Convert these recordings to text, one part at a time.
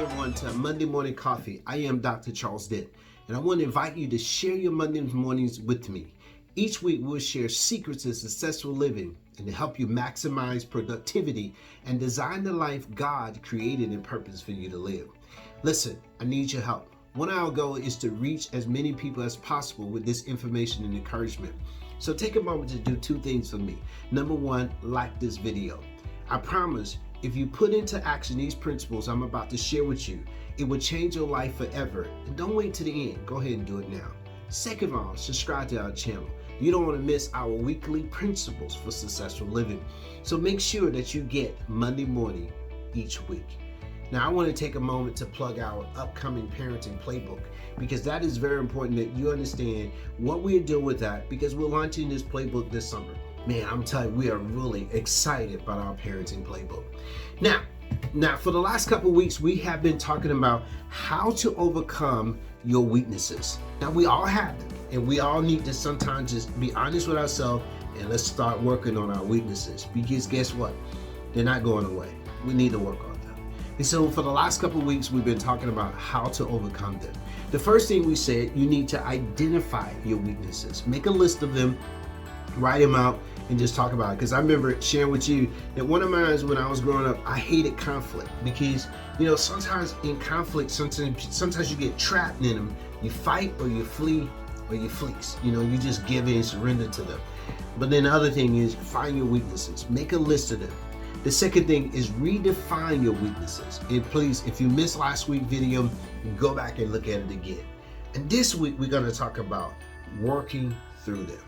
everyone to Monday Morning Coffee. I am Dr. Charles Dent, and I want to invite you to share your Monday mornings with me. Each week we'll share secrets of successful living and to help you maximize productivity and design the life God created and purpose for you to live. Listen, I need your help. One of our goal is to reach as many people as possible with this information and encouragement. So take a moment to do two things for me. Number one, like this video. I promise if you put into action these principles I'm about to share with you, it will change your life forever. And don't wait to the end. Go ahead and do it now. Second of all, subscribe to our channel. You don't want to miss our weekly principles for successful living. So make sure that you get Monday morning each week. Now, I want to take a moment to plug our upcoming parenting playbook because that is very important that you understand what we're doing with that because we're launching this playbook this summer. Man, I'm telling you, we are really excited about our parenting playbook. Now, for the last couple of weeks, we have been talking about how to overcome your weaknesses. Now, we all have them, and we all need to sometimes just be honest with ourselves and let's start working on our weaknesses because guess what? They're not going away. We need to work on them. And so for the last couple of weeks, we've been talking about how to overcome them. The first thing we said, you need to identify your weaknesses. Make a list of them, write them out, and just talk about it. Because I remember sharing with you that one of mine when I was growing up, I hated conflict because, sometimes in conflict, sometimes you get trapped in them. You fight or you flee or you fleece. You just give in and surrender to them. But then the other thing is find your weaknesses. Make a list of them. The second thing is redefine your weaknesses. And please, if you missed last week's video, go back and look at it again. And this week, we're going to talk about working through them.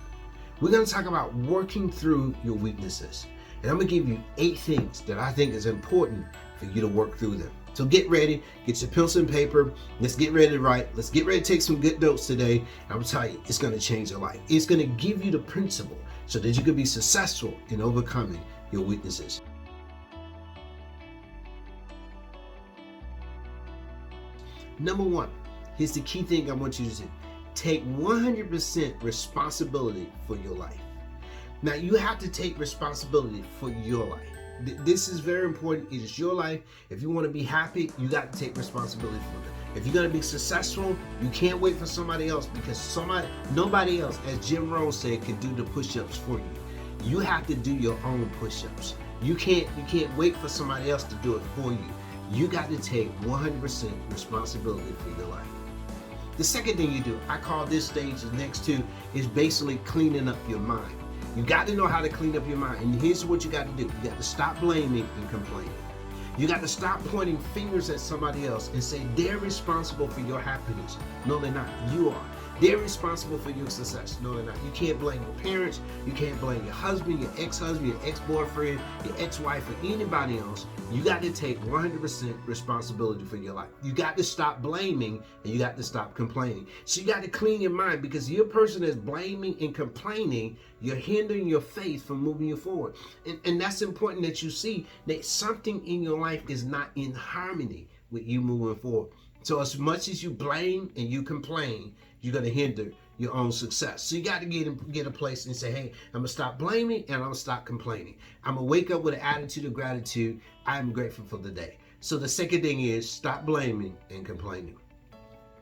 We're going to talk about working through your weaknesses. And I'm going to give you 8 things that I think is important for you to work through them. So get ready, get your pencil and paper. Let's get ready to write. Let's get ready to take some good notes today. And I'm going to tell you, it's going to change your life. It's going to give you the principle so that you can be successful in overcoming your weaknesses. Number one, here's the key thing I want you to do. Take 100% responsibility for your life. Now, you have to take responsibility for your life. This is very important. It is your life. If you want to be happy, you got to take responsibility for it. If you're going to be successful, you can't wait for somebody else because nobody else, as Jim Rohn said, can do the push-ups for you. You have to do your own push-ups. You can't wait for somebody else to do it for you. You got to take 100% responsibility for your life. The second thing you do, I call this stage the next two, is basically cleaning up your mind. You got to know how to clean up your mind. And here's what you got to do. You got to stop blaming and complaining. You got to stop pointing fingers at somebody else and say they're responsible for your happiness. No, they're not. You are. They're responsible for your success. No, they're not. You can't blame your parents. You can't blame your husband, your ex-husband, your ex-boyfriend, your ex-wife, or anybody else. You got to take 100% responsibility for your life. You got to stop blaming and you got to stop complaining. So you got to clean your mind because you're a person that's blaming and complaining. You're hindering your faith from moving you forward. And that's important that you see that something in your life is not in harmony with you moving forward. So as much as you blame and you complain, you're going to hinder your own success. So you got to get a place and say, hey, I'm going to stop blaming and I'm going to stop complaining. I'm going to wake up with an attitude of gratitude. I'm grateful for the day. So the second thing is stop blaming and complaining.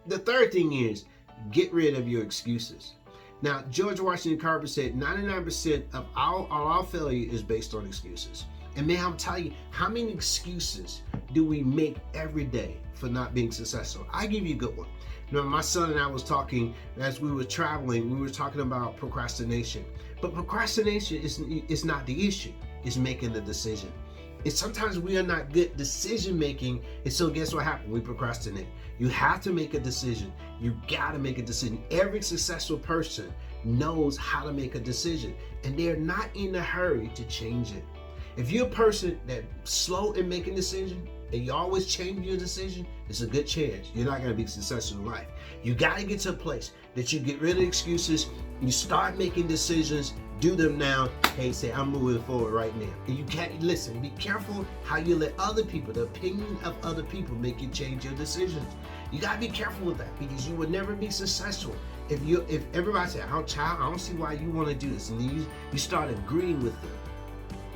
The third thing is get rid of your excuses. Now, George Washington Carver said 99% of our failure is based on excuses. And man, I'm telling you, how many excuses do we make every day for not being successful? I give you a good one. My son and I was talking as we were traveling, we were talking about procrastination. But procrastination is not the issue, it's making the decision. And sometimes we are not good decision making, and so guess what happens? We procrastinate. You have to make a decision. You got to make a decision. Every successful person knows how to make a decision, and they're not in a hurry to change it. If you're a person that's slow in making decisions and you always change your decision, it's a good chance you're not going to be successful in life. You got to get to a place that you get rid of excuses, you start making decisions, do them now, hey, say, I'm moving forward right now. And you can't, listen, be careful how you let other people, the opinion of other people make you change your decisions. You got to be careful with that because you will never be successful. If everybody says, oh, child, I don't see why you want to do this. And then you start agreeing with them.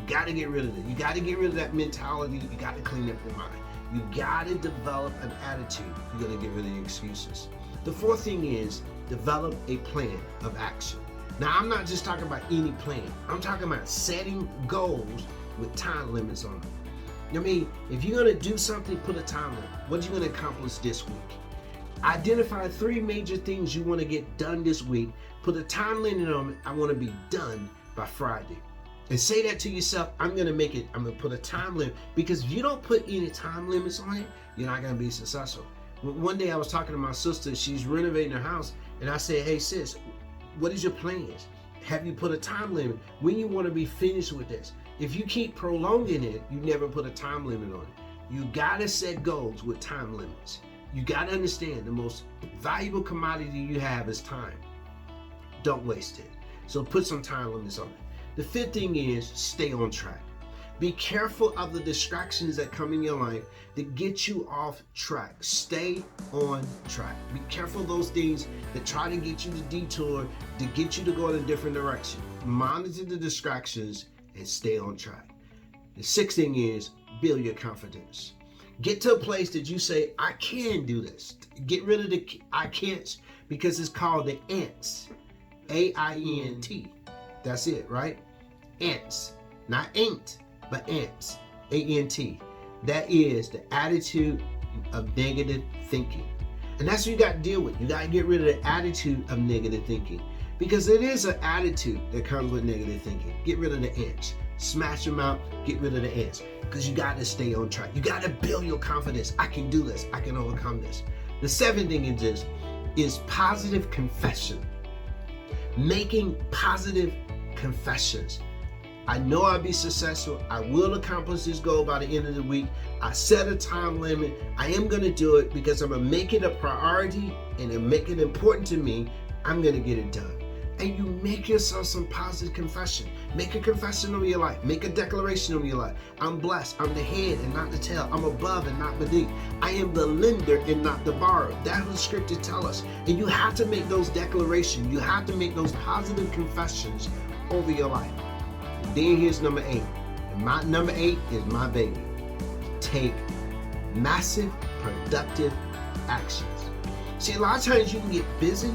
You got to get rid of it. You got to get rid of that mentality. You got to clean up your mind. You got to develop an attitude. You're going to get rid of the excuses. The fourth thing is develop a plan of action. Now, I'm not just talking about any plan. I'm talking about setting goals with time limits on them. I mean, if you're going to do something, put a time limit. What are you going to accomplish this week? Identify 3 major things you want to get done this week. Put a time limit on it. I want to be done by Friday. And say that to yourself, I'm going to put a time limit. Because if you don't put any time limits on it, you're not going to be successful. One day I was talking to my sister, she's renovating her house, and I said, hey sis, what is your plans? Have you put a time limit? When you want to be finished with this? If you keep prolonging it, you never put a time limit on it. You got to set goals with time limits. You got to understand the most valuable commodity you have is time. Don't waste it. So put some time limits on it. The fifth thing is stay on track. Be careful of the distractions that come in your life that get you off track. Stay on track. Be careful of those things that try to get you to detour, to get you to go in a different direction. Monitor the distractions and stay on track. The sixth thing is build your confidence. Get to a place that you say, I can do this. Get rid of the I can'ts, because it's called the ants. A-I-N-T. That's it, right? Ants. Not ain't, but ants. A-N-T. That is the attitude of negative thinking. And that's what you got to deal with. You got to get rid of the attitude of negative thinking. Because it is an attitude that comes with negative thinking. Get rid of the ants. Smash them out. Get rid of the ants. Because you got to stay on track. You got to build your confidence. I can do this. I can overcome this. The seventh thing is positive confession. Making positive confessions. I know I'll be successful. I will accomplish this goal by the end of the week. I set a time limit. I am going to do it because I'm going to make it a priority and make it important to me. I'm going to get it done. And you make yourself some positive confession. Make a confession over your life. Make a declaration over your life. I'm blessed. I'm the head and not the tail. I'm above and not beneath. I am the lender and not the borrower. That's what scripture tells us. And you have to make those declarations. You have to make those positive confessions over your life. And then here's number 8. And my number 8 is my baby. Take massive, productive actions. See, a lot of times you can get busy,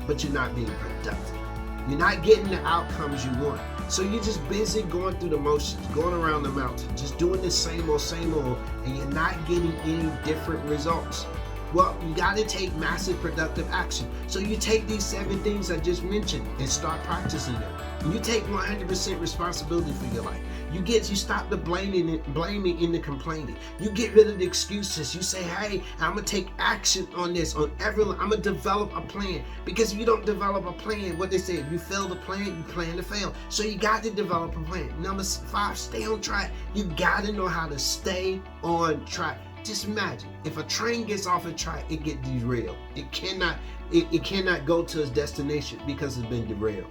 but you're not being productive. You're not getting the outcomes you want. So you're just busy going through the motions, going around the mountain, just doing the same old, and you're not getting any different results. Well, you got to take massive productive action. So you take these 7 things I just mentioned and start practicing them. You take 100% responsibility for your life. You stop the blaming and the complaining. You get rid of the excuses. You say, hey, I'm going to take action on this, on everyone. I'm going to develop a plan. Because if you don't develop a plan, what they say, if you fail to plan, you plan to fail. So you got to develop a plan. Number 5, stay on track. You got to know how to stay on track. Just imagine, if a train gets off a track, it gets derailed. It cannot go to its destination because it's been derailed.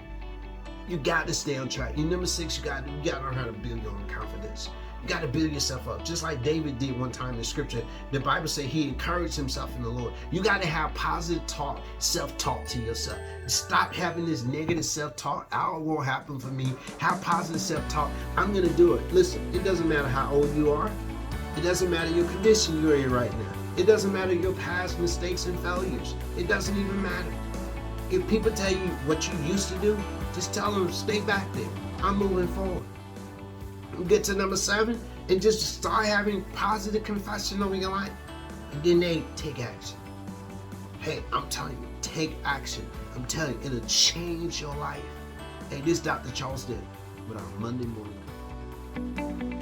You got to stay on track. And number 6, you got to learn how to build your own confidence. You got to build yourself up, just like David did one time in scripture. The Bible says he encouraged himself in the Lord. You got to have positive talk, self-talk to yourself. Stop having this negative self-talk. Oh, it won't happen for me. Have positive self-talk. I'm going to do it. Listen, it doesn't matter how old you are. It doesn't matter your condition you're in right now. It doesn't matter your past mistakes and failures. It doesn't even matter. If people tell you what you used to do, just tell them, stay back there. I'm moving forward. Get to number 7 and just start having positive confession over your life. And then they take action. Hey, I'm telling you, take action. I'm telling you, it'll change your life. Hey, this is Dr. Charles Dick with our Monday Morning.